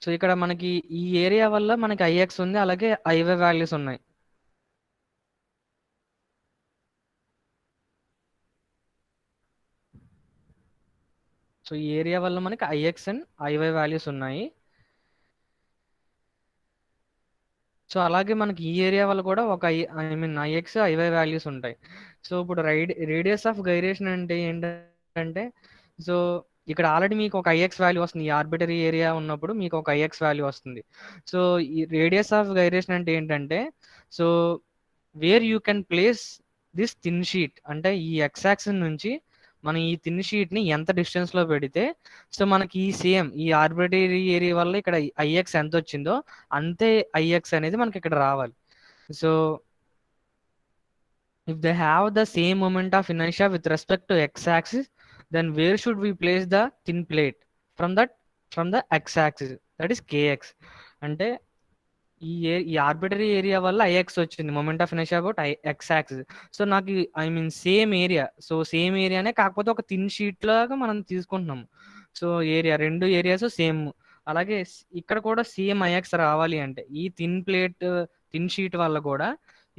So ఇక్కడ మనకి ఈ ఏరియా వల్ల మనకి ఐఎక్స్ ఉంది, అలాగే ఐవై వాల్యూస్ ఉన్నాయి. సో ఈ ఏరియా వల్ల మనకి ఐఎక్స్ అండ్ ఐవై వాల్యూస్ ఉన్నాయి. సో అలాగే మనకి ఈ ఏరియా వల్ల కూడా ఒక I mean I x I y values ఉంటాయి. సో ఇప్పుడు రేడియస్ ఆఫ్ గైరేషన్ అంటే ఏంటంటే, సో ఇక్కడ ఆల్రెడీ మీకు ఒక ఐఎక్స్ వాల్యూ వస్తుంది. ఈ ఆర్బిటరీ ఏరియా ఉన్నప్పుడు మీకు ఒక ఐఎక్స్ వాల్యూ వస్తుంది. సో ఈ రేడియస్ ఆఫ్ గైరేషన్ అంటే ఏంటంటే, so where you can place this thin sheet, అంటే ఈ ఎక్స్ యాక్సిస్ నుంచి మనం ఈ థిన్ షీట్ ని ఎంత డిస్టెన్స్ లో పెడితే సో మనకి ఈ సేమ్ ఈ ఆర్బిటరీ ఏరియా వల్ల ఇక్కడ ఐఎక్స్ ఎంత వచ్చిందో అంతే ఐఎక్స్ అనేది మనకి ఇక్కడ రావాలి. So if they have the same moment of inertia with respect to x axis, then where should we place the thin plate from the x axis, that is kx. అంటే ఈ arbitrary area వల్ల Ix వచ్చింది, moment of inertia about x axis. So నాకు I mean same area, so same ఏరియానే కాకపోతే ఒక thin sheet లాగా మనం తీసుకుంటున్నాము. సో రెండు ఏరియాస్ సేమ్. అలాగే ఇక్కడ కూడా సేమ్ ఐఎక్స్ రావాలి అంటే ఈ థిన్ షీట్ వల్ల కూడా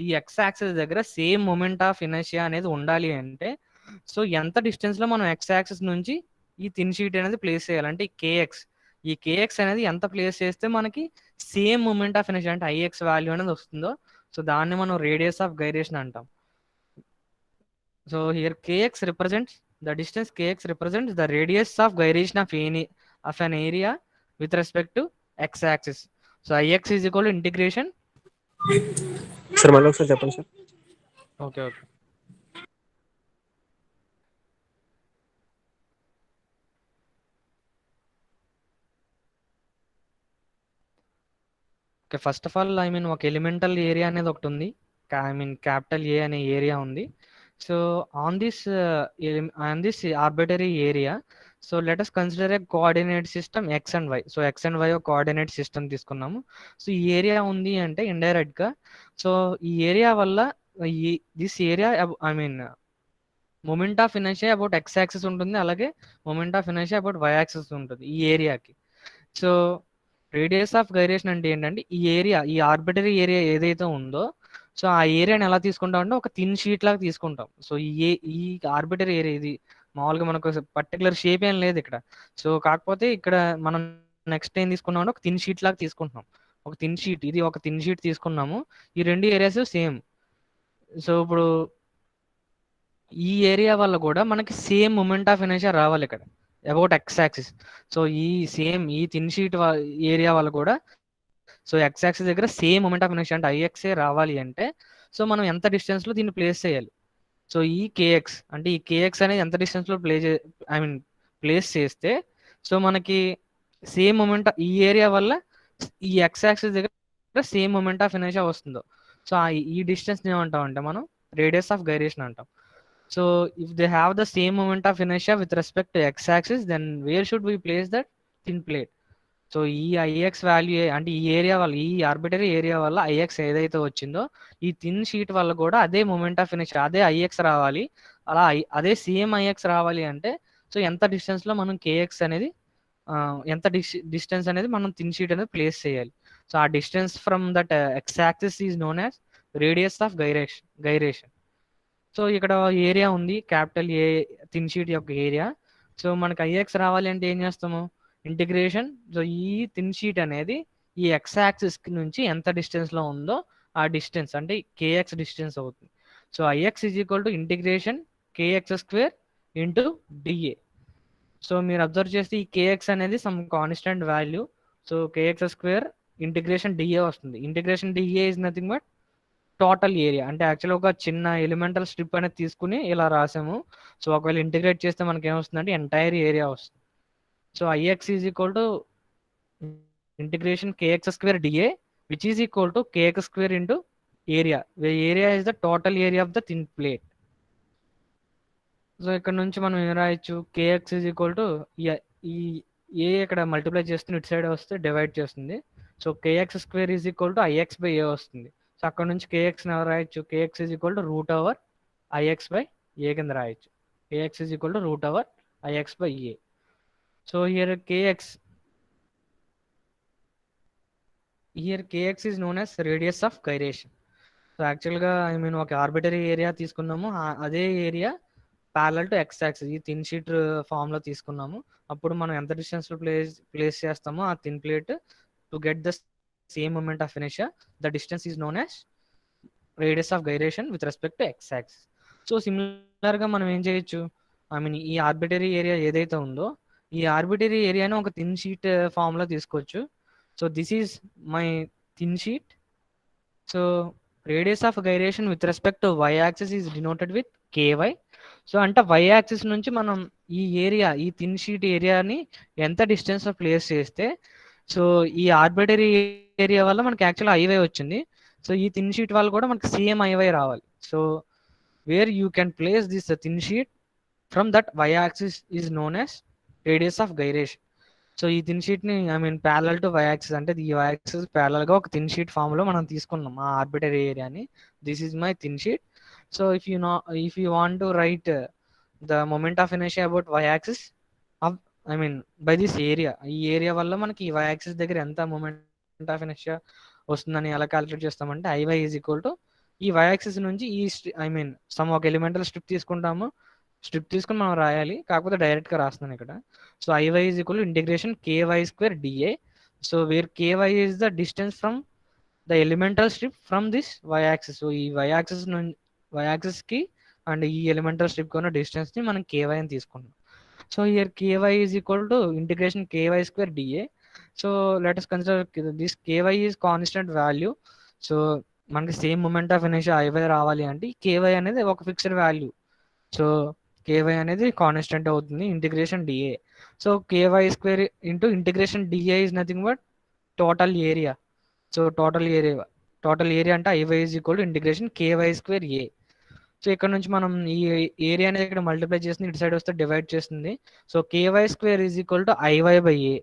ఈ ఎక్స్ యాక్సిస్ దగ్గర సేమ్ మొమెంట్ ఆఫ్ ఇనర్షియా అనేది ఉండాలి అంటే సో ఎంత డిస్టెన్స్ లో మనం ఎక్స్ యాక్సిస్ నుంచి ఈ థిన్ షీట్ అనేది ప్లేస్ చేయాలంటే ఈ కేఎక్స్ అనేది ఎంత ప్లేస్ చేస్తే మనకి సేమ్ మూమెంట్ ఆఫ్ ఇనర్షియా అంటే ఐఎక్స్ వాల్యూ అనేది వస్తుందో సో దాన్ని మనం రేడియస్ ఆఫ్ గైరేషన్ అంటాం. So here k x represents the distance, k x represents the radius of gyration of an area with respect to x axis. So IX is equal integration. Sir మళ్ళీ ఒకసారి చెప్పండి sir. Okay okay. Okay, first of all I mean ఒక elemental area అనేది ఒకటి ఉంది, I mean capital ఏ అనే area ఉంది. So on this arbitrary area, so let us consider a coordinate system x and y. So x and y ఒక coordinate system తీసుకున్నాము. So ఈ area ఉంది అంటే ఇండైరెక్ట్ గా సో ఈ ఏరియా వల్ల this area I mean moment of inertia about x axis ఉంటుంది, అలాగే moment of inertia about y axis ఉంటుంది ఈ ఏరియాకి. సో రేడియస్ ఆఫ్ గైరేషన్ అంటే ఏంటంటే ఈ ఆర్బిటరీ ఏరియా ఏదైతే ఉందో సో ఆ ఏరియాని ఎలా తీసుకుంటాం అంటే ఒక థిన్ షీట్ లాగా తీసుకుంటాం. సో ఈ ఆర్బిటరీ ఏరియా ఇది మామూలుగా మనకు పర్టికులర్ షేప్ ఏం లేదు ఇక్కడ. సో కాకపోతే ఇక్కడ మనం నెక్స్ట్ ఏం తీసుకున్నాం అంటే ఒక థిన్ షీట్ లాగా తీసుకుంటున్నాం. ఒక థిన్ షీట్ తీసుకున్నాము. ఈ రెండు ఏరియాస్ సేమ్. సో ఇప్పుడు ఈ ఏరియా వల్ల కూడా మనకి సేమ్ మూమెంట్ ఆఫ్ ఇనర్షియా రావాలి ఇక్కడ అబౌట్ ఎక్స్ యాక్సిస్. సో ఈ థిన్ షీట్ ఏరియా వల్ల కూడా సో ఎక్స్ యాక్సిస్ దగ్గర సేమ్ మూమెంట్ ఆఫ్ ఇనర్షియా అంటే ఐఎక్సే రావాలి అంటే సో మనం ఎంత డిస్టెన్స్ లో దీన్ని ప్లేస్ చేయాలి. సో ఈ కేఎక్స్ అనేది ఎంత డిస్టెన్స్ లో ప్లేస్ చేస్తే సో మనకి సేమ్ మూమెంట్ ఈ ఏరియా వల్ల ఈ ఎక్స్ యాక్సిస్ దగ్గర సేమ్ మూమెంట్ ఆఫ్ ఇనర్షియా వస్తుందో సో ఈ డిస్టెన్స్ ఏమంటాం అంటే మనం రేడియస్ ఆఫ్ గైరేషన్ అంటాం. So if they have the same moment of inertia with respect to x axis, then where should we place that thin plate. So ఈ I x value అంటే ఈ area వల్ల ఈ ఆర్బిటరీ ఏరియా వల్ల IX ఏదైతే వచ్చిందో ఈ థిన్ షీట్ వల్ల కూడా అదే మూమెంట్ ఆఫ్ ఇనర్షియా అదే ఐఎక్స్ రావాలి. అలా అదే సేమ్ ఐఎక్స్ రావాలి అంటే సో ఎంత డిస్టెన్స్ లో మనం కేఎక్స్ అనేది ఎంత డిస్టెన్స్ అనేది మనం థిన్ షీట్ అనేది ప్లేస్ చేయాలి. సో ఆ distance from that X axis is known as radius of gyration. So ఇక్కడ ఏరియా ఉంది క్యాపిటల్ ఏ థిన్ షీట్ యొక్క ఏరియా. సో మనకి ఐఎక్స్ రావాలి అంటే ఏం చేస్తాము, ఇంటిగ్రేషన్. సో ఈ థిన్ షీట్ అనేది ఈ ఎక్స్ యాక్సిస్ నుంచి ఎంత డిస్టెన్స్ లో ఉందో ఆ డిస్టెన్స్ అంటే కేఎక్స్ డిస్టెన్స్ అవుతుంది. So IX is equal to integration kx square into DA. So మీరు అబ్జర్వ్ చేస్తే ఈ కేఎక్స్ అనేది some constant value. So kx square integration dA వస్తుంది. Integration dA is nothing but total area. అంటే actual ఒక చిన్న elemental strip అనేది తీసుకుని ఇలా రాసాము. సో ఒకవేళ ఇంటిగ్రేట్ చేస్తే మనకి ఏమొస్తుందంటే ఎంటైర్ ఏరియా వస్తుంది. So IX is equal to integration kx square d A which is equal to k x square into area. Area is the total area of the thin plate. So ఇక్కడ నుంచి మనం ఏం రాయొచ్చు, కేఎక్స్ ఈజ్ ఈక్వల్ టు ఈ ఏ ఇక్కడ multiply చేస్తుంది ఇటు side వస్తే డివైడ్ చేస్తుంది. So kx square is equal to Ix by A వస్తుంది. సో అక్కడ నుంచి కేఎక్స్ రాయొచ్చు, kx is equal to root over Ix by A కింద రాయొచ్చు. Kx is equal to root over Ix by A. So here kx here kx is known as radius of gyration. So యాక్చువల్గా I mean ఒక arbitrary area తీసుకున్నాము, అదే area parallel to x axis ఈ thin sheet form లో తీసుకున్నాము. అప్పుడు మనం ఎంత డిస్టెన్స్ లో ప్లేస్ చేస్తామో ఆ thin plate to get the same moment of inertia, the distance is known as radius of gyration with respect to x axis. So similar గా మనం ఏం చేయొచ్చు, ఐ మీన్ ఈ ఆర్బిటరీ ఏరియా ఏదైతే ఉందో ఈ ఆర్బిటరీ ఏరియాని ఒక థిన్ షీట్ ఫామ్ లో తీసుకోవచ్చు. So this is my thin sheet. So radius of gyration with respect to y axis is denoted with k y. So అంటే వై యాక్సిస్ నుంచి మనం ఈ ఏరియా ఈ థిన్ షీట్ ఏరియాని ఎంత డిస్టెన్స్ లో ప్లేస్ చేస్తే, సో ఈ ఆర్బిటరీ ఏరియా వల్ల మనకి యాక్చువల్ ఐవై వచ్చింది. సో ఈ థిన్ షీట్ వల్ల కూడా మనకి సేమ్ ఐవై రావాలి. So where you can place this thin sheet from that y axis is known as radius of gyration. So ఈ థిన్ షీట్ ని I mean parallel to y axis అంటే ఈ y axis parallel గా ఒక thin sheet form లో మనం తీసుకున్నాం ఆ ఆర్బిటరీ ఏరియాని. This is my thin sheet. So if you want to write the moment of inertia about y axis I mean by this area, ఈ ఏరియా వల్ల మనకి ఈ వై యాక్సిస్ దగ్గర ఎంత మొమెంట్ ఆఫ్ ఇనర్షియా వస్తుందని ఎలా క్యాలిక్యులేట్ చేస్తామంటే ఐవై ఈజ్ ఈక్వల్ టు ఈ వై యాక్సిస్ నుంచి ఈ ఐ మీన్ సమ్ ఒక ఎలిమెంటల్ స్ట్రిప్ తీసుకుంటాము, స్ట్రిప్ తీసుకుని మనం రాయాలి, కాకపోతే డైరెక్ట్ గా రాస్తున్నాను ఇక్కడ. So I y is equal integration KY square DA. So where k y is the distance from the elemental strip from this y axis. So ఈ వై యాక్సిస్ నుంచి వై యాక్సిస్ కి అండ్ ఈ ఎలిమెంటల్ స్ట్రిప్ ఉన్న distance ని మనం k y అని తీసుకుంటాం. So here ky is equal to integration KY square DA. So let us consider this ky is constant value. So మనకి same moment of inertia Iy రావాలి అంటే కేవై అనేది ఒక ఫిక్స్డ్ వాల్యూ. సో కేవై అనేది constant అవుతుంది integration dA. So ky square into integration dA is nothing but total area. So total area అంటే Iy is equal to integration KY square A. So ఇక్కడ నుంచి మనం ఈ area అనేది ఇక్కడ multiply చేస్తుంది, ఇటు సైడ్ వస్తే డివైడ్ చేస్తుంది. So ky square is equal to Iy by A.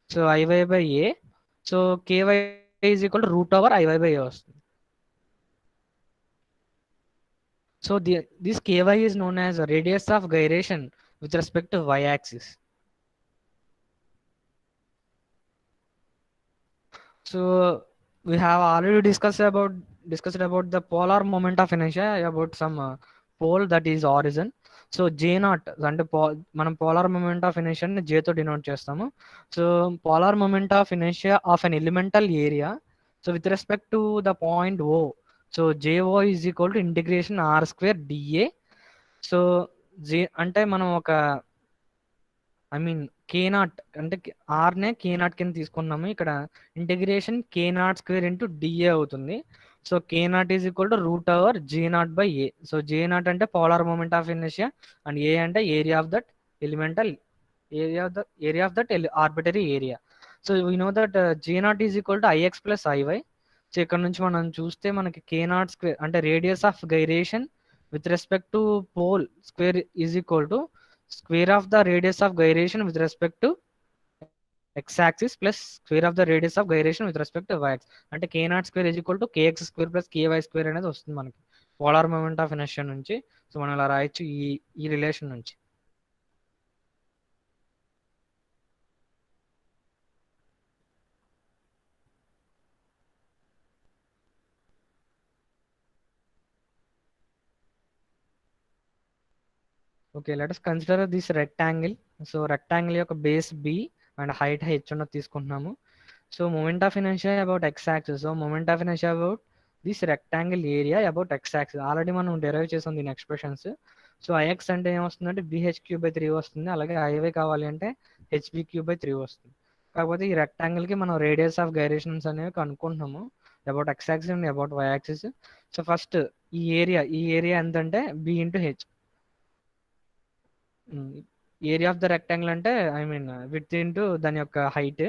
So Iy by A. So ky is equal to root over Iy by A వస్తుంది. So this ky is known as radius of gyration with respect to y-axis. So we have already discussed about the polar moment of inertia about some pole that is origin. So J naught అంటే మనం polar moment of ఇనర్షియాని జేతో denote చేస్తాము. So polar moment of inertia of an elemental area so with respect to the point O. So JO is equal to integration r square DA. So J అంటే మనం ఒక I mean K not అంటే ఆర్నే కే not కింద తీసుకున్నాము, ఇక్కడ integration k naught square into dA అవుతుంది. So k naught is equal to root over J naught by A. So J naught అంటే polar moment of inertia and A అంటే area of that elemental area of that arbitrary area. So we know that J naught is equal to Ix plus Iy. So ఇక్కడ నుంచి మనం చూస్తే మనకి k naught square అంటే radius of gyration with respect to pole square is equal to square of the radius of gyration with respect to x-axis plus square of the radius of gyration with respect to y-axis. అంటే k naught square is equal to kx square plus ky square అనేది వస్తుంది మనకి polar moment of inertia నుంచి. So మనం ఇలా రాయొచ్చు ఈ relation నుంచి. Okay, let us consider this rectangle. So rectangle యొక్క base b and height h ఉన్నది తీసుకుంటున్నాము. So moment of inertia about x axis. So moment of inertia about this rectangle area about x axis already మనం derive చేసాం దీని expressions. So I x అంటే ఏమొస్తుందంటే BH cube by 3 వస్తుంది, అలాగే IY కావాలి అంటే హెచ్బి క్యూబ్ బై 3 వస్తుంది. కాకపోతే ఈ రెక్టాంగిల్ కి మనం రేడియస్ ఆఫ్ గైరేషన్స్ అనేవి కనుక్కుంటున్నాము about x axis and about y axis. So first ఈ ఏరియా ఎంతంటే b into h. Area of the rectangle అంటే ఐ మీన్ విడ్త్ ఇంటూ దాని యొక్క height.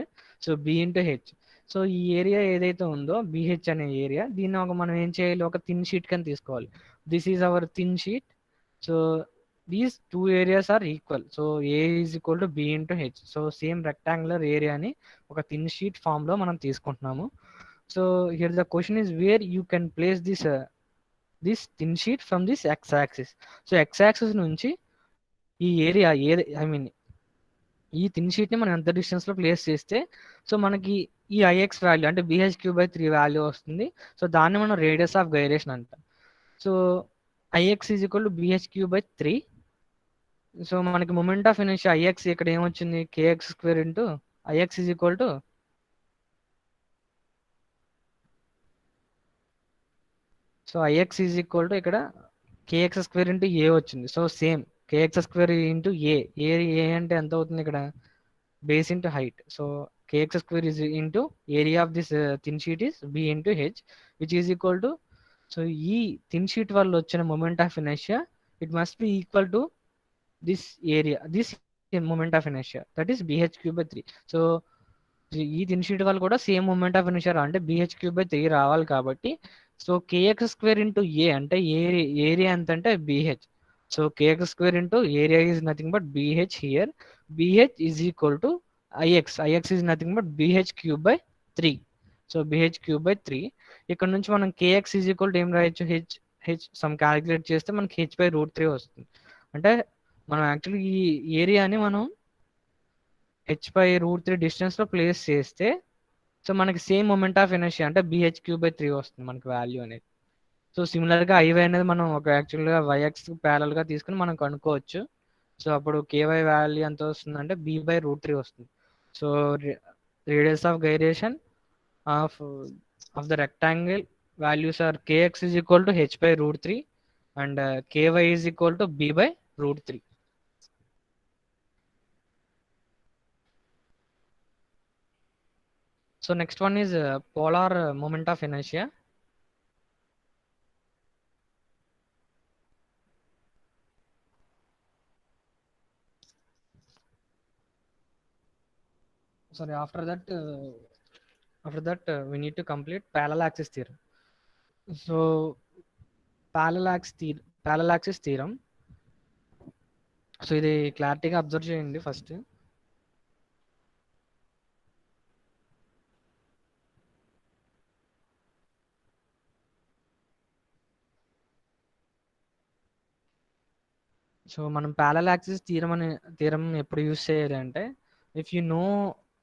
So b into h. So ఈ ఏరియా ఏదైతే ఉందో బిహెచ్ అనే ఏరియా, దీన్ని మనం ఏం చేయాలి, ఒక థిన్ షీట్ కింద తీసుకోవాలి. This is our thin sheet. So these two areas are equal. So A is equal to b into h. So same rectangular ఏరియాని ఒక థిన్ షీట్ ఫామ్ లో మనం తీసుకుంటున్నాము. So here the question is where you can place this thin sheet from this x axis. So x axis నుంచి ఈ area I mean ఈ thin షీట్ని మనం ఎంత డిస్టెన్స్లో ప్లేస్ చేస్తే సో మనకి ఈ ఐఎక్స్ వాల్యూ అంటే BHQ/3 వాల్యూ వస్తుంది. సో దాన్ని మనం రేడియస్ ఆఫ్ గైరేషన్ అంటాం. So IX is equal to BHQ/3. So మనకి మొమెంట్ ఆఫ్ ఇనర్షియా ఐఎక్స్ ఇక్కడ ఏమొచ్చింది, KX² into IX is equal to so IX is equal to ఇక్కడ KX² ఇంటూ ఏ వచ్చింది. సో సేమ్ KX² ఇంటూ ఏ ఏ అంటే ఎంత అవుతుంది ఇక్కడ base into height. So KX² is into area of this thin sheet is B into H, which is equal to so ఈ thin sheet వల్ల వచ్చిన moment of inertia it must be equal to this area, this moment of inertia that is BHQ/3. So ఈ thin sheet వల్ల కూడా same moment of inertia అంటే BHQ/3 రావాలి కాబట్టి so KX² into ఏ అంటే ఏరియా ఎంత అంటే BH. So KX² into area is nothing but BH here. BH is equal to IX is nothing but BHQ/3. So BHQ/3 ఇక్కడ నుంచి మనం KX ఈజ్ ఈక్వల్ టు ఏం రాయొచ్చు, హెచ్ సమ్ క్యాలిక్యులేట్ చేస్తే మనకి H/√3 వస్తుంది. అంటే మనం యాక్చువల్లీ ఈ ఏరియాని మనం H/√3 డిస్టెన్స్లో ప్లేస్ చేస్తే సో మనకి సేమ్ మొమెంట్ ఆఫ్ ఇనర్షియా అంటే BHQ/3 వస్తుంది మనకి వాల్యూ అనేది. సో సిమిలర్గా ఐవై అనేది మనం ఒక యాక్చువల్గా వైఎక్స్ ప్యారల్గా తీసుకుని మనం కనుక్కోవచ్చు. సో అప్పుడు KY వాల్యూ ఎంత వస్తుంది అంటే B/√3 వస్తుంది. So radius of gyration of the rectangle values are KX is equal to H/√3 and KY is equal to B/√3. So next one is polar moment of inertia. Sorry, after that we need to complete parallel axis theorem. So parallel axis theorem. So ఇది క్లారిటీగా observe చేయండి first. So మనం parallel axis theorem ఎప్పుడు use చేయాలి అంటే if you know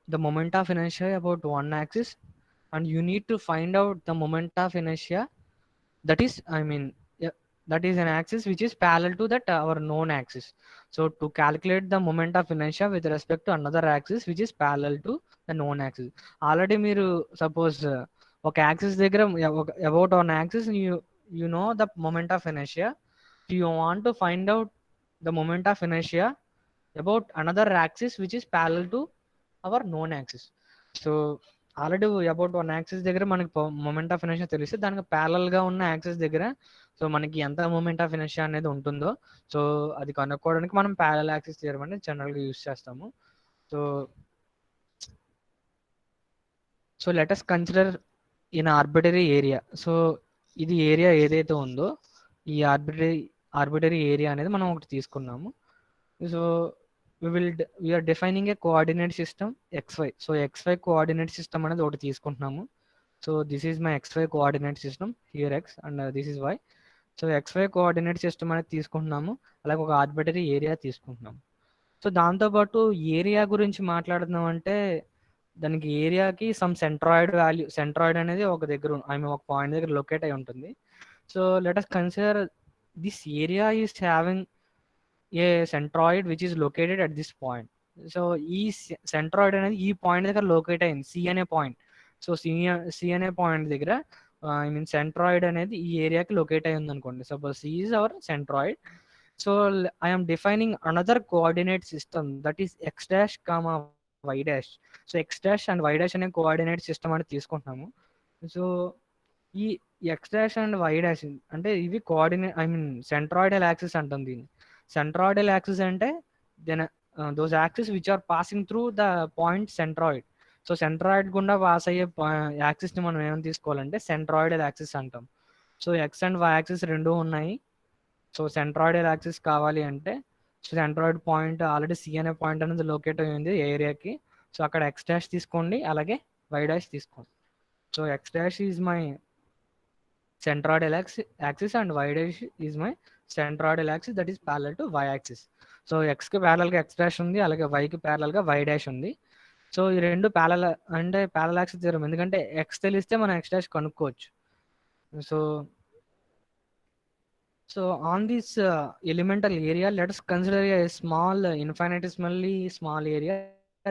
the moment of inertia about one axis and you need to find out the moment of inertia that is that is an axis which is parallel to that our known axis. So to calculate the moment of inertia with respect to another axis which is parallel to the known axis, already మీరు suppose ఒక axis దగ్గర about an axis you know the moment of inertia. You want to find out the moment of inertia about another axis which is parallel to our known axis. So already about one axis దగ్గర మనకి moment of inertia తెలిస్తే దానికి ప్యారలల్గా ఉన్న axis దగ్గర so మనకి ఎంత moment of inertia అనేది ఉంటుందో సో అది కనుక్కోవడానికి మనం ప్యారలల్ యాక్సిస్ థియరం అనేది జనరల్గా యూస్ చేస్తాము. So let us consider in arbitrary area. So ఇది ఏరియా ఏదైతే ఉందో ఈ ఆర్బిటరీ ఏరియా అనేది మనం ఒకటి తీసుకున్నాము. So we are defining a coordinate system XY. So XY coordinate system అనేది ఒకటి తీసుకుంటున్నాము. So this is my XY coordinate system, here X and this is Y. So XY coordinate system అనేది తీసుకుంటున్నాము, అలాగే ఒక ఆర్బిటరీ ఏరియా తీసుకుంటున్నాము. So దాంతోపాటు area గురించి మాట్లాడుతున్నాం అంటే దానికి ఏరియాకి సమ్ సెంట్రాయిడ్ అనేది ఒక దగ్గర ఒక పాయింట్ దగ్గర లొకేట్ అయి ఉంటుంది. So let us consider this area is having a centroid which is located at this point. So ఈ సెంట్రాయిడ్ అనేది ఈ పాయింట్ దగ్గర లొకేట్ అయింది, సి అనే పాయింట్. సో సి అనే పాయింట్ దగ్గర సెంట్రాయిడ్ అనేది ఈ ఏరియాకి లొకేట్ అయి ఉంది అనుకోండి. Suppose C is our centroid. So I'm defining another coordinate system that is x dash comma y dash. So x dash and y dash అనే కోఆర్డినేట్ సిస్టమ్ అనేది తీసుకుంటున్నాము. సో ఈ x dash and y dash అంటే ఇవి coordinate centroidal axis అంటాం దీన్ని. Centroidal axis అంటే then those axis which are passing through the point centroid. So centroid గుండా పాస్ అయ్యే యాక్సిస్ని మనం ఏమైనా తీసుకోవాలంటే సెంట్రాయిడల్ యాక్సిస్ అంటాం. So x and y axis రెండు ఉన్నాయి. సో సెంట్రాయిడల్ యాక్సిస్ కావాలి అంటే so centroid point already C అనే పాయింట్ అనేది లొకేట్ అయ్యింది ఏరియాకి. సో అక్కడ ఎక్స్ డాష్ తీసుకోండి, అలాగే వై డాష్ తీసుకోండి. So X dash is my centroidal axis and y dash is my centroidal axis that is parallel to y axis. So ఎక్స్కి ప్యారలల్గా ఎక్స్ డాష్ ఉంది, అలాగే వైకి ప్యారలల్గా వై డాష్ ఉంది. సో ఈ రెండు అంటే ప్యారలాక్స్ థియరం, ఎందుకంటే ఎక్స్ తెలిస్తే మనం ఎక్స్ డాష్ కనుక్కోవచ్చు. So on this elemental area, let us consider a small infinitesimally small area,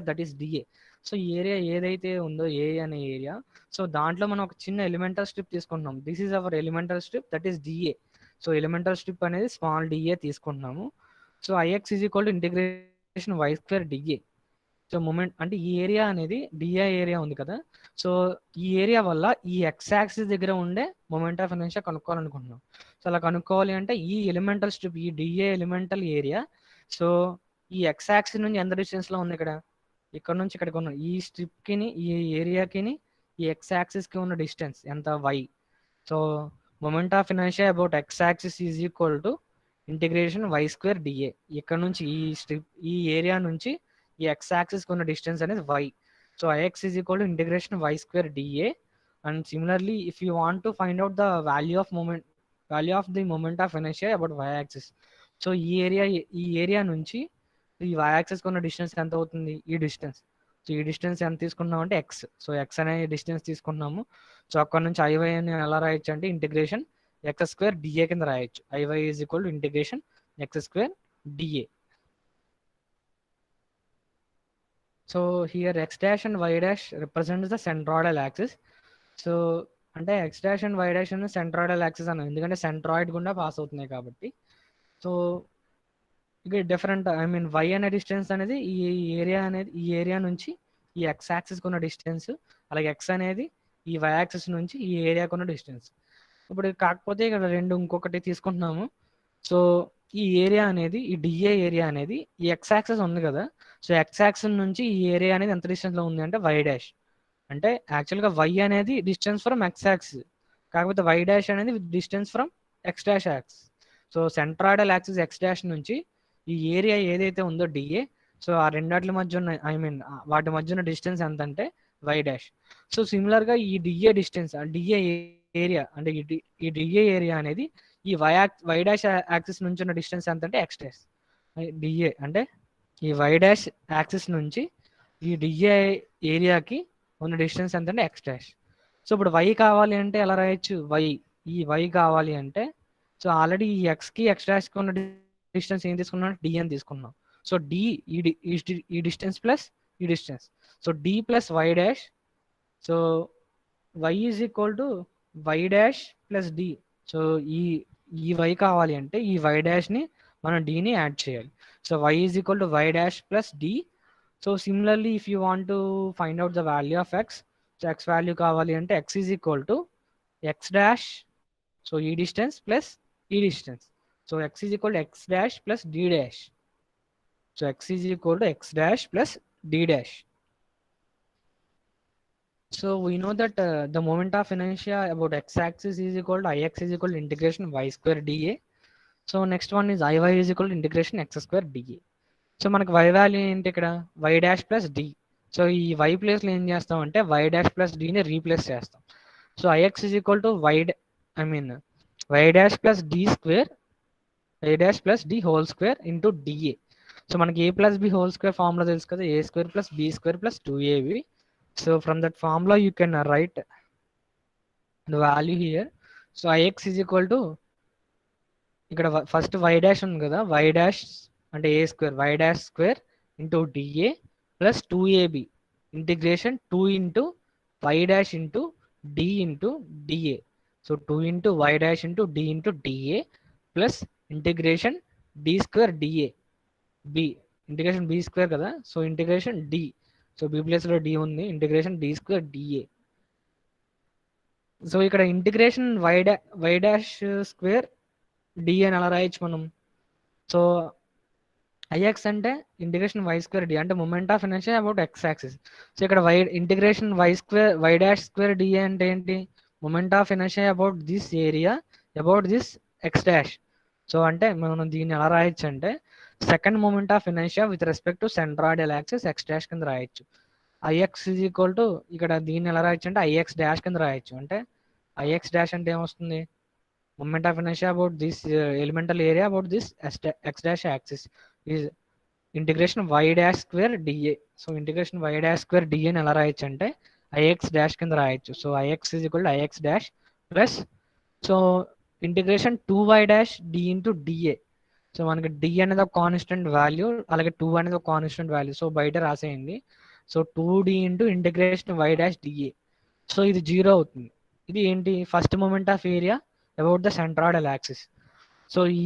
that is dA. So ఈ ఏరియా ఏదైతే ఉందో ఏ అనే ఏరియా, సో దాంట్లో మనం ఒక చిన్న ఎలిమెంటల్ స్ట్రిప్ తీసుకుంటున్నాం. This is our elemental strip, that is d A. So elemental strip అనేది స్మాల్ డిఏ తీసుకుంటున్నాము. So IX is equal to integration y square DA. So moment అంటే ఈ ఏరియా అనేది డిఐ ఏరియా ఉంది కదా, సో ఈ ఏరియా వల్ల ఈ ఎక్స్ యాక్సిస్ దగ్గర ఉండే మొమెంట్ ఆఫ్ ఇనర్షియా కనుక్కోవాలనుకుంటున్నాం. సో అలా కనుక్కోవాలి అంటే ఈ ఎలిమెంటల్ స్ట్రిప్, ఈ డిఏ ఎలిమెంటల్ ఏరియా, సో ఈ ఎక్స్ యాక్సిస్ నుంచి ఎంత డిస్టెన్స్ లో ఉంది, ఇక్కడ నుంచి ఇక్కడికి ఉన్న ఈ స్ట్రిప్ కిని ఈ ఏరియాకి ఈ ఎక్స్ యాక్సిస్ కి ఉన్న డిస్టెన్స్ ఎంత, y. So moment of inertia about x axis is equal to integration y square d A. ఇక్కడ నుంచి ఈ స్ట్రిప్ ఈ ఏరియా నుంచి ఈ ఎక్స్ యాక్సిస్ ఉన్న డిస్టెన్స్ అనేది y. So IX is equal to integration y square d A. And similarly if you want to find out the value of the moment of inertia about y axis, so ఈ area నుంచి ఈ y axis ఉన్న distance ఎంత అవుతుంది, ఈ distance. So ఈ distance ఎంత తీసుకున్నాం అంటే ఎక్స్. సో ఎక్స్ అనే డిస్టెన్స్ తీసుకున్నాము. సో అక్కడ నుంచి ఐవై అని ఎలా రాయొచ్చు అంటే ఇంటిగ్రేషన్ ఎక్స్ స్క్వేర్ డిఏ కింద రాయొచ్చు. Iy is equal to integration x square DA. So here x dash and y dash represents the centroidal axis. So అంటే x dash and y dash అని సెంట్రాయిడల్ యాక్సిస్ అన్నది, ఎందుకంటే centroid గుండా pass అవుతున్నాయి కాబట్టి. So ఇక డిఫరెంట్ వై అనే distance అనేది ఈ ఏరియా నుంచి ఈ ఎక్స్ యాక్సిస్ ఉన్న డిస్టెన్స్, అలాగే ఎక్స్ అనేది ఈ వై యాక్సిస్ నుంచి ఈ ఏరియాకు ఉన్న డిస్టెన్స్. ఇప్పుడు కాకపోతే ఇక్కడ ఇంకొకటి తీసుకుంటున్నాము. సో ఈ ఏరియా అనేది, ఈ డిఏ ఏరియా అనేది ఈ ఎక్స్ యాక్సిస్ ఉంది కదా, సో ఎక్స్ యాక్సిస్ నుంచి ఈ ఏరియా అనేది ఎంత డిస్టెన్స్ లో ఉంది అంటే వై డాష్. అంటే యాక్చువల్గా వై అనేది డిస్టెన్స్ ఫ్రమ్ ఎక్స్ యాక్సిస్, కాకపోతే వై డాష్ అనేది distance from x dash axis. So centroidal axis x dash నుంచి ఈ ఏరియా ఏదైతే ఉందో డిఏ, సో ఆ రెండాట్ల మధ్య ఉన్న వాటి మధ్య ఉన్న డిస్టెన్స్ ఎంత అంటే వై డాష్. సో సిమిలర్ గా ఈ డిఏ డిస్టెన్స్, డిఏ ఏరియా అంటే ఈ డిఏ ఏరియా అనేది ఈ వై డాష్ యాక్సిస్ నుంచి ఉన్న డిస్టెన్స్ ఎంత అంటే ఎక్స్ డాష్. డిఏ అంటే ఈ వై డాష్ యాక్సిస్ నుంచి ఈ డిఏ ఏరియాకి ఉన్న డిస్టెన్స్ ఎంత అంటే ఎక్స్ డాష్. సో ఇప్పుడు వై కావాలి అంటే ఎలా రాయొచ్చు, ఈ వై కావాలి అంటే, సో ఆల్రెడీ ఈ ఎక్స్ కి ఎక్స్ డాష్ కి ఉన్న డిస్టెన్స్ ఏం తీసుకున్నాం, డి అని తీసుకున్నాం. సో డి ఈ డిస్టెన్స్ ప్లస్ ఈ distance, so d plus y dash. So y is equal to y dash plus d. So ఈ వై కావాలి అంటే ఈ వై డాష్ ని మనం డిని యాడ్ చేయాలి. So y is equal to y dash plus d. So similarly if you want to find out the value of x, so x value కావాలి అంటే x is equal to x dash, so ఈ distance plus ఈ distance. So x is equal to x dash plus d dash. So x is equal to x dash plus d dash. So we know that the moment of inertia about x-axis is equal to ix is equal to integration y square dA. So next one is iy is equal to integration x square dA. So మనకు y value ఏంటి ఇక్కడ, y dash plus d. So ఈ y ప్లేస్లో ఏం చేస్తాం అంటే y dash plus d ని replace చేస్తాం. So ix is equal to y dash plus d square, a dash plus d whole square into dA. So మనకి a plus b whole square formula తెలుసు కదా, a square plus b square plus 2ab. So from that formula you can write the value here. So ix is equal to ఇక్కడ first y dash ఉంది కదా, y dash అంటే a square, y dash square into dA plus 2ab integration 2 into y dash into d into dA. So 2 into y dash into d into dA plus integration d square d A, b integration b square కదా, so integration d, so b place లో d ఉంది, integration d square DA. So ఇక్కడ integration y dash square d అని అలా రాయొచ్చు మనం. So I x అంటే integration y square d అంటే moment of inertia about x axis. So ఇక్కడ integration y dash square d A అంటే ఏంటి, moment of inertia about this area about this x dash. So అంటే మనం దీన్ని ఎలా రాయొచ్చు అంటే second moment of inertia with respect to centroidal axis x dash కింద రాయొచ్చు. ఐఎక్స్ ఈజ్ ఈక్వల్ టు ఇక్కడ దీన్ని ఎలా రాయొచ్చు అంటే ఐఎక్స్ డాష్ కింద రాయొచ్చు. అంటే ఐఎక్స్ డాష్ అంటే ఏమొస్తుంది, moment of inertia about this elemental area about this x dash axis. Is integration y dash square DA. So integration y dash square డిఏని ఎలా రాయొచ్చు అంటే ఐఎక్స్ డాష్ కింద రాయొచ్చు. So IX is equal to I x dash plus so integration 2y dash d into DA. So మనకి d అనేది ఒక constant value, అలాగే 2 అనేది ఒక కాన్స్టెంట్ వాల్యూ. సో బయట రాసేయండి. So 2d into integration y dash d A. So ఇది 0 అవుతుంది. ఇది ఏంటి? First moment of area about the centroidal axis. So ఈ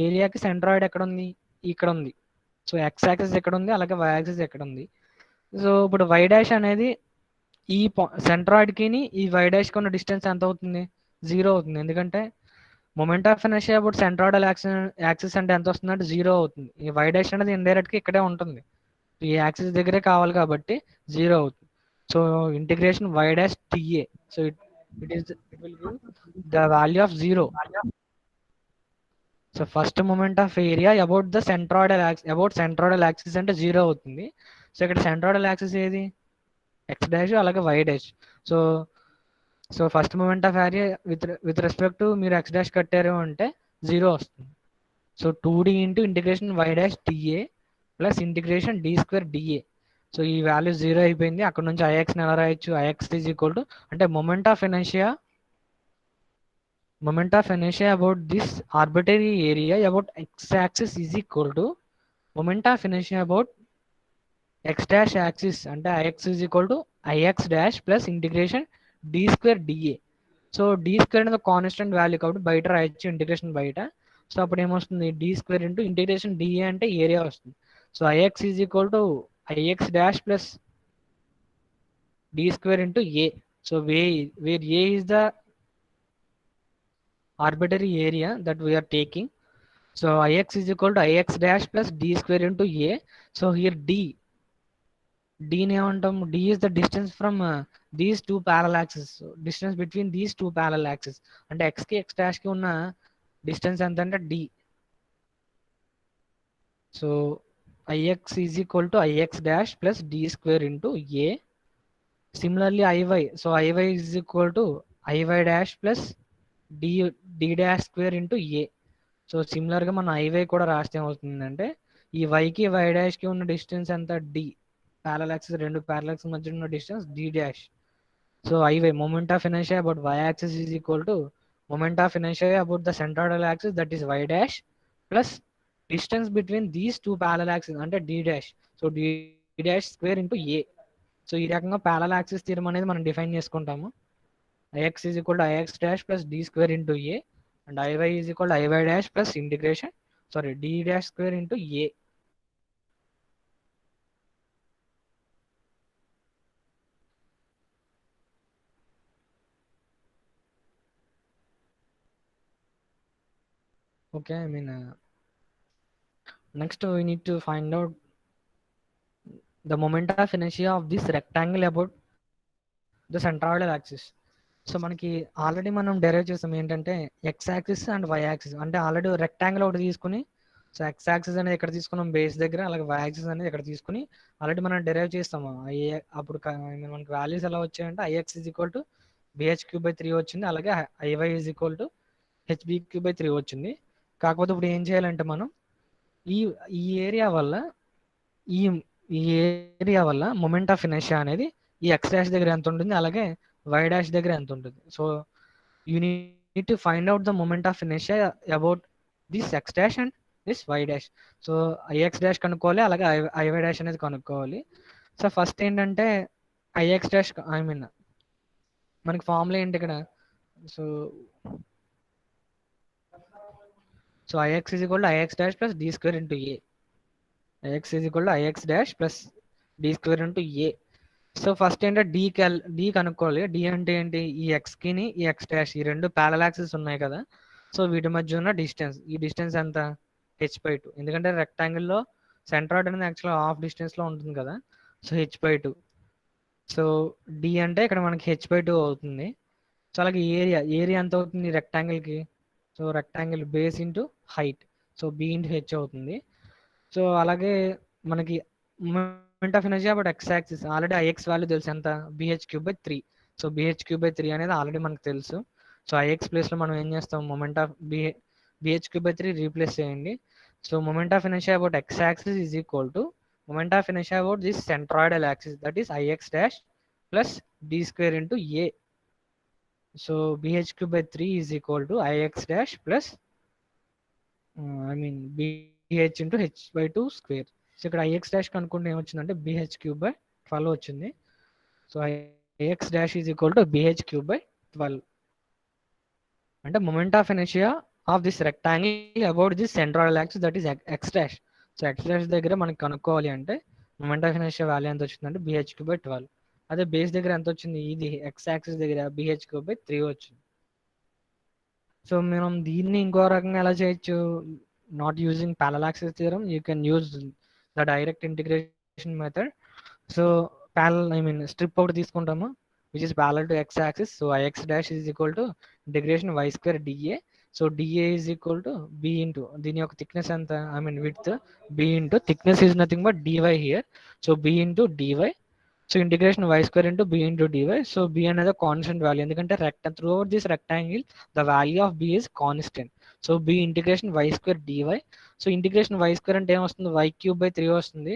ఏరియాకి సెంట్రాయిడ్ ఎక్కడ ఉంది? ఇక్కడ ఉంది. సో ఎక్స్ యాక్సిస్ ఎక్కడ ఉంది, అలాగే వై యాక్సిస్ ఎక్కడ ఉంది. సో ఇప్పుడు వై డాష్ అనేది ఈ సెంట్రాయిడ్కి ఈ వై డాష్కి ఉన్న డిస్టెన్స్ ఎంత అవుతుంది? 0 అవుతుంది. ఎందుకంటే moment of inertia about centroidal axis అంటే ఎంత వస్తుంది అంటే 0 అవుతుంది. ఈ వై డాష్ అనేది ఇండైరెక్ట్గా ఇక్కడే ఉంటుంది, ఈ యాక్సిస్ దగ్గరే కావాలి కాబట్టి 0 అవుతుంది. So integration y dash t A. So it will give the value of 0. So first moment of area about the centroidal axis అంటే 0 అవుతుంది. సో ఇక్కడ సెంట్రాయిడల్ యాక్సిస్ ఏది? ఎక్స్ డాష్ అలాగే y dash. So first moment of area with respect to మీరు x dash కట్టారు అంటే 0 వస్తుంది. So 2d into integration y dash d A plus integration d square DA. So ఈ వాల్యూ 0 అయిపోయింది. అక్కడ నుంచి ఐఎక్స్ని ఎలా రాయొచ్చు? ఐఎక్స్ ఈజ్ ఈక్వల్ టు అంటే moment of inertia about this arbitrary area about x axis is equal to moment of inertia about x dash axis అంటే ix is equal to ix dash plus integration d square dA. So d square అనేది constant value కాబట్టి బయట రాయొచ్చు integration బయట. So అప్పుడు ఏమొస్తుంది? d square into integration dA అంటే area వస్తుంది. So ix is equal to ix dash plus d square into a. So where a is the arbitrary area that we are taking. So ix is equal to ix dash plus d square into a. So here d ని ఏమంటాం? d is the distance from these two parallel axes. So distance between these two parallel axes అంటే x కి x dash కి ఉన్న distance ఎంత అంటే d. So ix is equal to ix dash plus d square into a. Similarly iy, so iy is equal to iy dash plus d dash square into a. So సిమిలర్గా మనం IY కూడా రాస్తే ఏమవుతుందంటే ఈ వైకి why డాష్కి ఉన్న distance ఎంత? D. Parallel axis, రెండు parallel axis మధ్య ఉన్న distance d dash. So I y moment of inertia about y axis is equal to moment of inertia about the centroidal axis that is y dash plus distance between these two parallel axis అంటే d dash. So d dash square into A. So ఈ రకంగా parallel axis theorem అనేది మనం define చేసుకుంటాము. I x is equal to I x dash plus d square into A and iy is equal to iy dash plus integration d dash square into a. Okay, I mean next we need to find out the moment of inertia of this rectangle about the centroidal axis. So మనకి already మనం derive చేసాం ఏంటంటే x axis and y axis. అంటే already rectangle ఒకటి తీసుకుని, so x axis అనేది ఎక్కడ తీసుకున్నాం? బేస్ దగ్గర. అలాగే వై యాక్సిస్ అనేది ఎక్కడ తీసుకుని ఆల్రెడీ మనం డెరైవ్ చేస్తాము. అప్పుడు మనకి వాల్యూస్ ఎలా వచ్చాయంటే IX is equal to bh³/3 వచ్చింది, అలాగే IY is equal to hb³/3 వచ్చింది. కాకపోతే ఇప్పుడు ఏం చేయాలంటే మనం ఈ ఏరియా వల్ల మొమెంట్ ఆఫ్ ఇనర్షియా అనేది ఈ ఎక్స్ డాష్ దగ్గర ఎంత ఉంటుంది, అలాగే వై డాష్ దగ్గర ఎంత ఉంటుంది. So you need to find out the moment of inertia about this x dash and this y dash. So I x dash కనుక్కోవాలి, అలాగే ఐవై డాష్ అనేది కనుక్కోవాలి. సో ఫస్ట్ ఏంటంటే ఐఎక్స్ డాష్ మనకి ఫార్ములా ఏంటి ఇక్కడ? So IX is equal to I x dash plus d square into A. I x is equal to I x dash plus d square into A. So first ఏంటంటే d కనుక్కోవాలి. D అంటే ఏంటి? ఈ ఎక్స్కి ఈ ఎక్స్ డాష్ ఈ రెండు ప్యారల్ యాక్సిస్ ఉన్నాయి కదా. సో వీటి మధ్య ఉన్న డిస్టెన్స్, ఈ డిస్టెన్స్ ఎంత? h/2. ఎందుకంటే రెక్టాంగిల్లో సెంట్రాయిడ్ అనేది యాక్చువల్గా హాఫ్ డిస్టెన్స్లో ఉంటుంది కదా. So h/2. సో డి అంటే ఇక్కడ మనకి h/2 అవుతుంది. సో అలాగే ఏరియా ఎంత అవుతుంది రెక్టాంగిల్కి? So rectangle base into height, so b into h అవుతుంది. సో అలాగే మనకి moment of inertia but x axis already I x value తెలుసు ఎంత? bh³/3. సో bh³/3 అనేది ఆల్రెడీ మనకు తెలుసు. సో ఐఎక్స్ ప్లేస్లో మనం ఏం చేస్తాం? మొమెంట్ ఆఫ్ bh³/3 రీప్లేస్ చేయండి. So moment of inertia about x-axis is equal to moment of inertia about this centroidal axis, that is ix dash plus d square into a. So bh cube by 3 is equal to ix dash plus bh into h by 2 square. So ఇక్కడ ix dash కనుక్కుంటే ఏమొచ్చిందంటే bh cube by 12 వచ్చింది. So ix dash is equal to bh cube by 12. అంటే moment of inertia of this rectangle about this centroidal axis, that is x dash. So x dash దగ్గర మనకి కనుక్కోవాలి అంటే moment of inertia value ఎంత వచ్చిందంటే bh cube by 12. అదే base దగ్గర ఎంత వచ్చింది, ఇది x యాక్సిస్ దగ్గర bh cube by 3 వచ్చింది. సో మనం దీన్ని ఇంకో రకంగా ఎలా చేయొచ్చు, not using parallel axis theorem, you can use the direct integration method. So strip out తీసుకుంటాము which is parallel to x axis. So ix dash is equal to integration y square dA. So dA is equal to b into దీని యొక్క thickness ఎంత, width, b into thickness is nothing but dy here. So b into dy. So integration y square into b into dy. So b అనేది constant value, ఎందుకంటే through out this rectangle the value of b is constant. So b integration y square dy. So integration y square అంటే ఏమొస్తుంది, y cube by 3 వస్తుంది.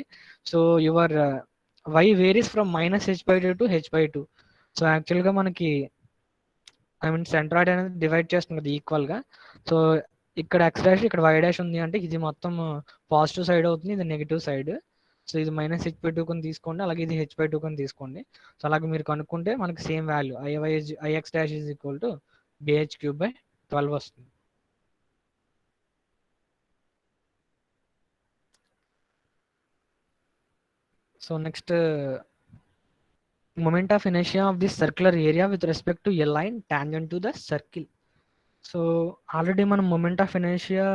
So your y varies from -h/2 to h/2. So యాక్చువల్గా మనకి centroid అనేది divide చేస్తుంది కదా ఈక్వల్గా. So ఇక్కడ x డాష్ ఇక్కడ y డాష్ ఉంది అంటే ఇది మొత్తం పాజిటివ్ సైడ్ అవుతుంది, ఇది నెగిటివ్ సైడ్. సో ఇది -h/2 కొని తీసుకోండి, అలాగే ఇది h/2 కొని తీసుకోండి. సో అలాగే మీరు కనుక్కుంటే మనకి same value ix dash is equal to bh cube by 12 వస్తుంది. So next moment of inertia of this circular area with respect to a line tangent to the circle. So already మనం moment of inertia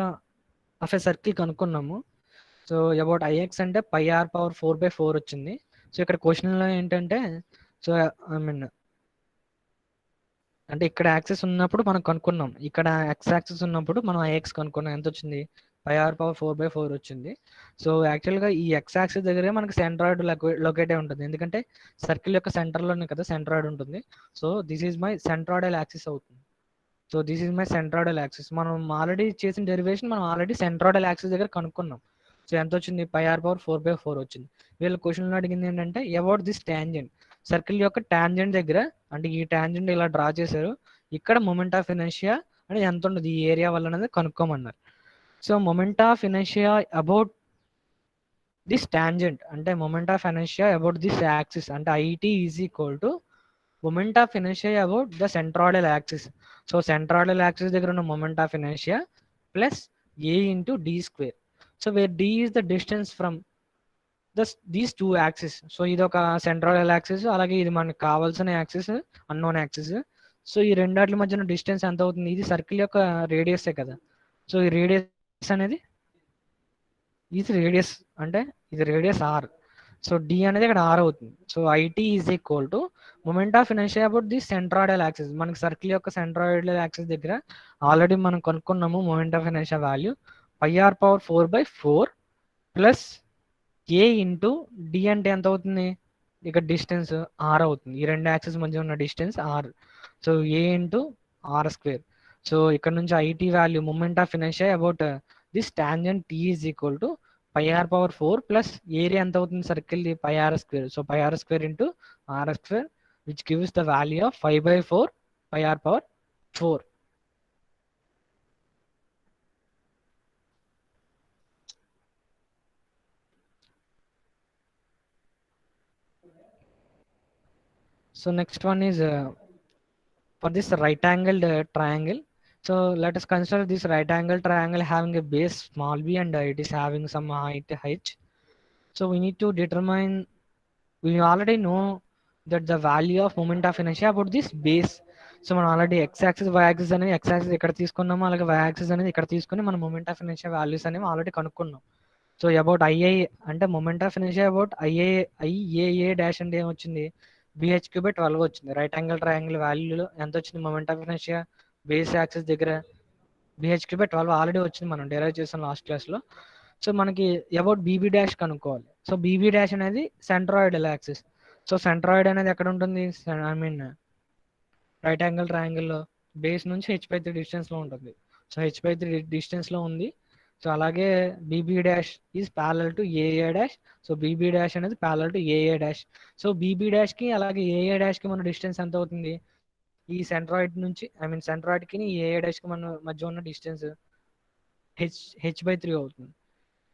of a circle కనుక్కున్నాము. So about ix అంటే పై r power 4/4 వచ్చింది. So ఇక్కడ క్వశ్చన్లో ఏంటంటే, so అంటే ఇక్కడ access ఉన్నప్పుడు మనం కనుక్కున్నాం, ఇక్కడ x యాక్సెస్ ఉన్నప్పుడు మనం ix కనుక్కున్నాం, ఎంత వచ్చింది, పై r పవర్ 4/4 వచ్చింది. సో యాక్చువల్గా ఈ x యాక్సిస్ దగ్గరే మనకి సెంట్రాయిడ్ లొకేట్ అయి ఉంటుంది, ఎందుకంటే సర్కిల్ యొక్క సెంటర్లోనే కదా సెంట్రాయిడ్ ఉంటుంది. So this is my centroidal axis అవుతుంది. So this is my centroidal axis. మనం ఆల్రెడీ చేసిన డెరివేషన్ మనం ఆల్రెడీ సెంట్రాయిడల్ యాక్సిస్ దగ్గర కనుక్కున్నాం. సో ఎంత వచ్చింది, పై r పవర్ 4/4 వచ్చింది. వీళ్ళ క్వశ్చన్లో అడిగింది ఏంటంటే అబౌట్ దిస్ ట్యాంజెంట్, సర్కిల్ యొక్క ట్యాంజెంట్ దగ్గర, అంటే ఈ ట్యాంజెంట్ ఇలా డ్రా చేశారు, ఇక్కడ మొమెంట్ ఆఫ్ ఇనర్షియా అనేది ఎంత ఉంటుంది ఈ ఏరియా వల్ల అనేది కనుక్కోమన్నారు. So moment of inertia about this tangent అంటే moment of inertia about this axis అంటే IT is equal to moment of inertia about the centroidal axis. So centroidal axis దగ్గర ఉన్న moment of inertia plus a into d square. So where d is the distance from these two axis. So ఇది ఒక centroidal axis, అలాగే ఇది మనకు కావాల్సిన axis, unknown axis. So ఈ రెండాట్ల మధ్యన డిస్టెన్స్ ఎంత అవుతుంది, ఇది సర్కిల్ యొక్క రేడియసే కదా. సో ఈ రేడియస్ అనేది ఇది రేడియస్, అంటే ఇది రేడియస్ r. సో d అనేది ఇక్కడ r అవుతుంది. So IT is equal to moment of inertia about the centroidal axis. మనకి సర్కిల్ యొక్క సెంట్రాయిడల్ యాక్సిస్ దగ్గర ఆల్రెడీ మనం కనుక్కున్నాము moment of inertia value pi r power 4/4 plus a into d అంటే ఎంత అవుతుంది, ఇక్కడ డిస్టెన్స్ r అవుతుంది, ఈ రెండు యాక్సిస్ మధ్య ఉన్న distance r. So a into r². So ఇక్కడ నుంచి IT value moment of inertia about this tangent t is equal to pi r power 4 plus area ఎంత అవుతుంది circle the pi r². So pi r² into r² which gives the value of 5/4 pi r power 4. So next one is for this right angled triangle. So let us consider this right angle triangle having a base small b and it is having some height h. So we need to determine, we already know that the value of moment of inertia about this base. So మనం already x axis y axis అనేది x axis ఇక్కడ తీసుకున్నాము, అలాగే y axis అనేది ఇక్కడ తీసుకుని మనం moment of inertia values అనేవి ఆల్రెడీ కనుక్కున్నాం. సో అబౌట్ IA అంటే moment of inertia about IAA dash అంటే ఏమొచ్చింది, bh cube by 12 వచ్చింది. రైట్ యాంగిల్ ట్రయాంగిల్ వాల్యూలో ఎంత వచ్చింది moment of inertia base axis దగ్గర bh cube by 12 ఆల్రెడీ వచ్చింది, మనం డెరైవ్ చేసాం లాస్ట్ క్లాస్లో. సో మనకి అబౌట్ BB డాష్ కనుక్కోవాలి. సో BB డాష్ అనేది సెంట్రాయిడల్ యాక్సిస్. సో సెంట్రాయిడ్ అనేది ఎక్కడ ఉంటుంది, రైట్ యాంగిల్ ట్రయాంగిల్లో బేస్ నుంచి h/3 డిస్టెన్స్లో ఉంటుంది. సో h/3 డిస్టెన్స్లో ఉంది. సో అలాగే B B dash is parallel to A A dash. So B B dash అనేది parallel to A A dash. So B B dash కి అలాగే ఏఏ డాష్ కి మన డిస్టెన్స్ ఎంత అవుతుంది? ఈ సెంట్రాయిడ్ నుంచి సెంట్రాయిడ్ కి ఏఏ డాష్ కి మన మధ్య ఉన్న డిస్టెన్స్ h/3 అవుతుంది.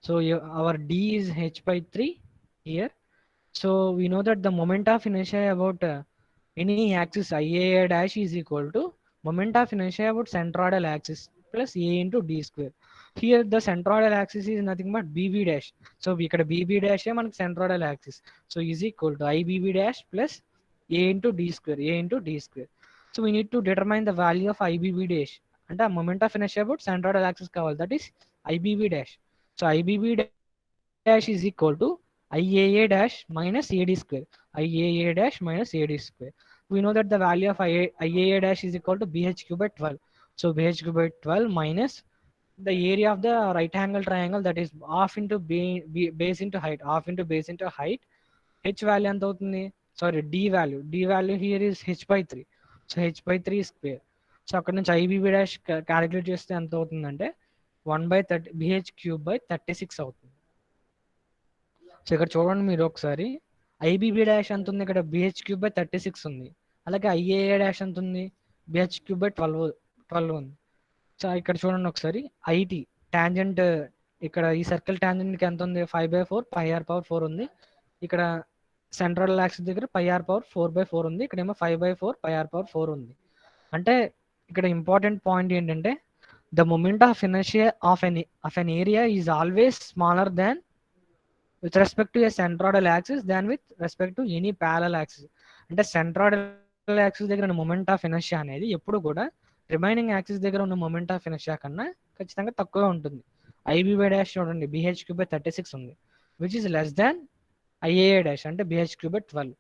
So our d is h/3 here. So we know that the moment of inertia about any axis iaa dash is equal to moment of inertia about centroidal axis plus a into d square. Here the centroidal axis is nothing but bb dash. So ఇక్కడ bb dash మనకి centroidal axis. So is equal to ibb dash plus a into d square, a into d square. So we need to determine the value of ibb dash. అంటే ఆ moment of inertia about centroidal axis కావాలి, that is ibb dash. So ibb dash is equal to iaa dash minus ad square, iaa dash minus ad square. We know that the value of iaa dash is equal to bh cube by 12. So bh cube by 12 minus the area of the right angle triangle, that is half into base into height, half into base into height. h value ఎంత అవుతుంది? Sorry d value here is h/3. So h/3 square. So అక్కడ నుంచి ibb dash calculate చేస్తే ఎంత అవుతుందంటే 1/30 bh cube by 36 అవుతుంది. So ఇక్కడ చూడండి మీరు ఒకసారి, ఐబీబీ డాష్ ఎంత ఉంది? ఇక్కడ బిహెచ్ క్యూబ్ బై 36 ఉంది. అలాగే ఐఏఏ డాష్ ఎంత ఉంది? బిహెచ్ క్యూబ్ బై 12 ఉంది. సో ఇక్కడ చూడండి ఒకసారి, ఐటీ టాంజెంట్ ఇక్కడ ఈ సర్కిల్ టాంజెంట్కి ఎంత ఉంది? 5/4 πr/4 ఉంది. ఇక్కడ సెంట్రల్ యాక్సిస్ దగ్గర πr/4/4 ఉంది. ఇక్కడ ఏమో 5/4 πr/4 ఉంది. అంటే ఇక్కడ ఇంపార్టెంట్ పాయింట్ ఏంటంటే the moment of inertia of N area is always smaller than with respect to a centroidal axis than with respect to any parallel axis. అంటే సెంట్రాయిడల్ యాక్సిస్ దగ్గర ఉన్న మొమెంట్ ఆఫ్ ఇనర్షియా అనేది ఎప్పుడు కూడా remaining axis దగ్గర ఉన్న moment of inertia కన్నా ఖచ్చితంగా తక్కువగా ఉంటుంది. ఐబీబీ డాష్ చూడండి బిహెచ్ క్యూబ్ బై 36 ఉంది, which is less than IAA dash అంటే బిహెచ్ క్యూబ్ బై 12.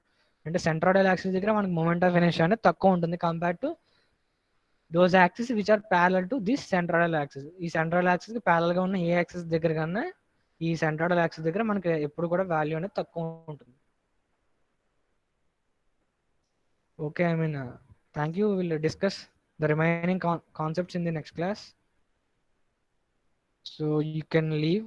అంటే సెంట్రాయిడల్ యాక్సిస్ దగ్గర మనకి మొమెంట్ ఆఫ్ ఇనర్షియా అనేది తక్కువ ఉంటుంది compare to those axis which are parallel to this centroidal axis. ఈ సెంట్రల్ యాక్సిస్ కి ప్యారలల్ గా ఉన్న ఏ యాక్సిస్ దగ్గర కన్నా ఈ సెంట్రాయిడల్ యాక్సిస్ దగ్గర మనకి ఎప్పుడు కూడా వాల్యూ అనేది తక్కువ ఉంటుంది. Okay, thank you. Will discuss the remaining concepts in the next class. So you can leave.